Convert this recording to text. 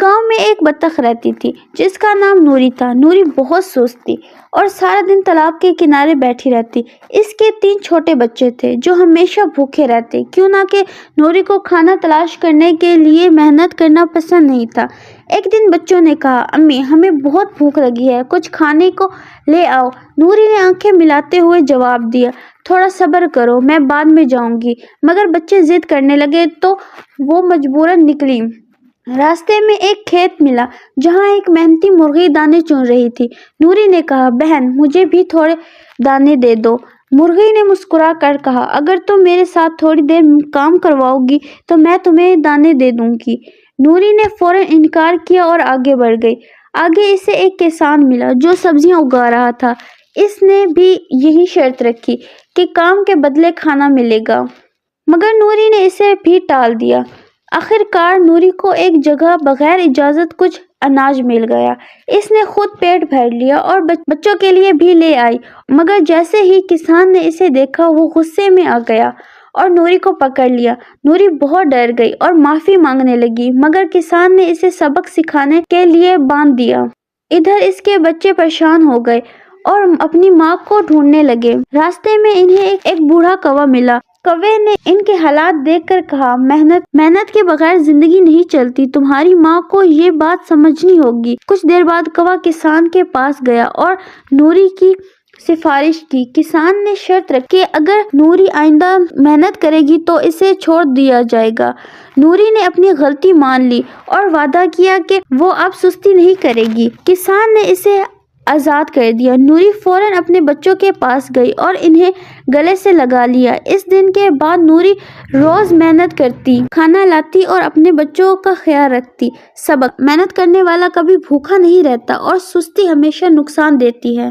گاؤں میں ایک بطخ رہتی تھی جس کا نام نوری تھا۔ نوری بہت سست تھی اور سارا دن تالاب کے کنارے بیٹھی رہتی۔ اس کے 3 چھوٹے بچے تھے جو ہمیشہ بھوکے رہتے، کیوں نہ کہ نوری کو کھانا تلاش کرنے کے لیے محنت کرنا پسند نہیں تھا۔ ایک دن بچوں نے کہا، امی ہمیں بہت بھوک لگی ہے، کچھ کھانے کو لے آؤ۔ نوری نے آنکھیں ملاتے ہوئے جواب دیا، تھوڑا صبر کرو، میں بعد میں جاؤں گی۔ مگر بچے ضد کرنے لگے تو وہ مجبوراً نکلی۔ راستے میں ایک کھیت ملا جہاں ایک محنتی مرغی دانے چن رہی تھی۔ نوری نے کہا، بہن مجھے بھی تھوڑے دانے دے دو۔ مرغی نے مسکرا کر کہا، اگر تم میرے ساتھ تھوڑی دیر کام کرواؤ گی تو میں تمہیں دانے دے دوں گی۔ نوری نے فوراً انکار کیا اور آگے بڑھ گئی۔ آگے اسے ایک کسان ملا جو سبزیاں اگا رہا تھا۔ اس نے بھی یہی شرط رکھی کہ کام کے بدلے کھانا ملے گا، مگر نوری نے اسے بھی ٹال دیا۔ آخر کار نوری کو ایک جگہ بغیر اجازت کچھ اناج مل گیا۔ اس نے خود پیٹ بھر لیا اور بچوں کے لیے بھی لے آئی، مگر جیسے ہی کسان نے اسے دیکھا وہ غصے میں آ گیا اور نوری کو پکڑ لیا۔ نوری بہت ڈر گئی اور معافی مانگنے لگی، مگر کسان نے اسے سبق سکھانے کے لیے باندھ دیا۔ ادھر اس کے بچے پریشان ہو گئے اور اپنی ماں کو ڈھونڈنے لگے۔ راستے میں انہیں ایک بوڑھا کوا ملا۔ کوے نے ان کے حالات دیکھ کر کہا، محنت کے بغیر زندگی نہیں چلتی، تمہاری ماں کو یہ بات سمجھنی ہوگی۔ کچھ دیر بعد کوا کسان کے پاس گیا اور نوری کی سفارش کی۔ کسان نے شرط رکھی کہ اگر نوری آئندہ محنت کرے گی تو اسے چھوڑ دیا جائے گا۔ نوری نے اپنی غلطی مان لی اور وعدہ کیا کہ وہ اب سستی نہیں کرے گی۔ کسان نے اسے آزاد کر دیا۔ نوری فوراً اپنے بچوں کے پاس گئی اور انہیں گلے سے لگا لیا۔ اس دن کے بعد نوری روز محنت کرتی، کھانا لاتی اور اپنے بچوں کا خیال رکھتی۔ سبق: محنت کرنے والا کبھی بھوکا نہیں رہتا اور سستی ہمیشہ نقصان دیتی ہے۔